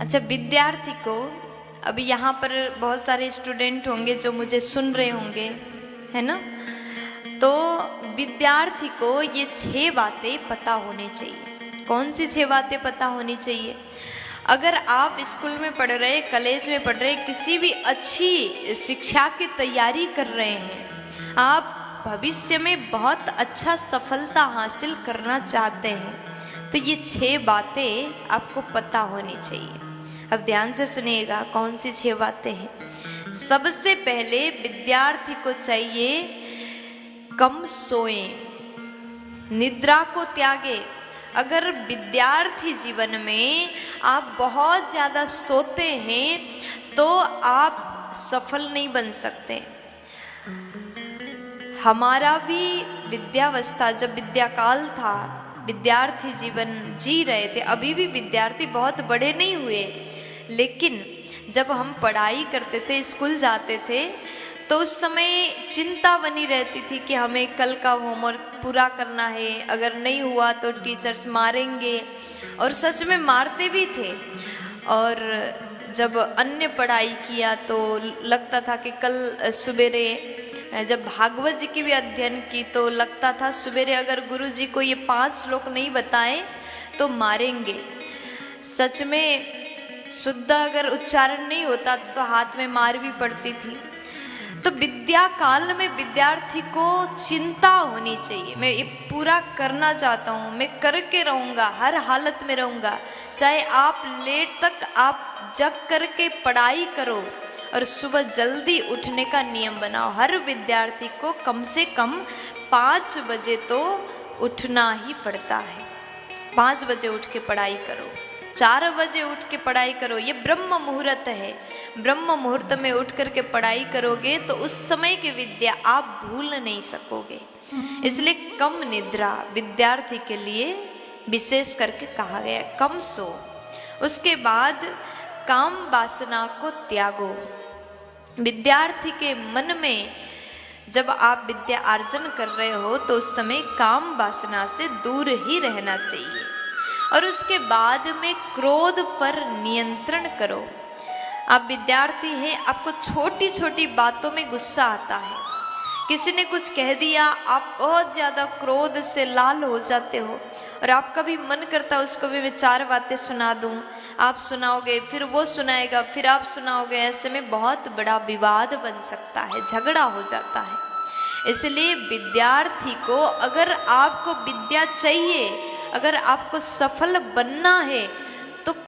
अच्छा, विद्यार्थी को अभी यहाँ पर बहुत सारे स्टूडेंट होंगे जो मुझे सुन रहे होंगे, है ना। तो विद्यार्थी को ये 6 बातें पता होनी चाहिए। कौन सी 6 बातें पता होनी चाहिए? अगर आप स्कूल में पढ़ रहे, कॉलेज में पढ़ रहे, किसी भी अच्छी शिक्षा की तैयारी कर रहे हैं, आप भविष्य में बहुत अच्छा सफलता हासिल करना चाहते हैं, तो ये 6 बातें आपको पता होनी चाहिए। अब ध्यान से सुनिएगा कौन सी 6 बातें हैं। सबसे पहले विद्यार्थी को चाहिए कम सोएं, निद्रा को त्यागे। अगर विद्यार्थी जीवन में आप बहुत ज़्यादा सोते हैं तो आप सफल नहीं बन सकते। हमारा भी विद्यावस्था, जब विद्याकाल था, विद्यार्थी जीवन जी रहे थे, अभी भी विद्यार्थी बहुत बड़े नहीं हुए, लेकिन जब हम पढ़ाई करते थे, स्कूल जाते थे, तो उस समय चिंता बनी रहती थी कि हमें कल का होमवर्क पूरा करना है, अगर नहीं हुआ तो टीचर्स मारेंगे, और सच में मारते भी थे। और जब अन्य पढ़ाई किया तो लगता था कि कल सवेरे, जब भागवत जी की भी अध्ययन की तो लगता था सवेरे अगर गुरु जी को ये 5 श्लोक नहीं बताए तो मारेंगे। सच में शुद्ध अगर उच्चारण नहीं होता तो हाथ में मार भी पड़ती थी। तो विद्या काल में विद्यार्थी को चिंता होनी चाहिए, मैं ये पूरा करना चाहता हूँ, मैं करके रहूँगा, हर हालत में रहूँगा। चाहे आप लेट तक आप जग करके पढ़ाई करो और सुबह जल्दी उठने का नियम बनाओ। हर विद्यार्थी को कम से कम 5 बजे तो उठना ही पड़ता है। 5 बजे उठ के पढ़ाई करो, 4 बजे उठ के पढ़ाई करो। ये ब्रह्म मुहूर्त है। ब्रह्म मुहूर्त में उठ करके पढ़ाई करोगे तो उस समय की विद्या आप भूल नहीं सकोगे। इसलिए कम निद्रा विद्यार्थी के लिए विशेष करके कहा गया, कम सो। उसके बाद काम वासना को त्यागो। विद्यार्थी के मन में जब आप विद्या अर्जन कर रहे हो तो उस समय काम वासना से दूर ही रहना चाहिए। और उसके बाद में क्रोध पर नियंत्रण करो। आप विद्यार्थी हैं, आपको छोटी छोटी बातों में गुस्सा आता है, किसी ने कुछ कह दिया, आप बहुत ज़्यादा क्रोध से लाल हो जाते हो, और आपका भी मन करता उसको भी मैं 4 बातें सुना दूं। आप सुनाओगे, फिर वो सुनाएगा, फिर आप सुनाओगे, ऐसे में बहुत बड़ा विवाद बन सकता है, झगड़ा हो जाता है। इसलिए विद्यार्थी को, अगर आपको विद्या चाहिए, अगर आपको सफल बनना है,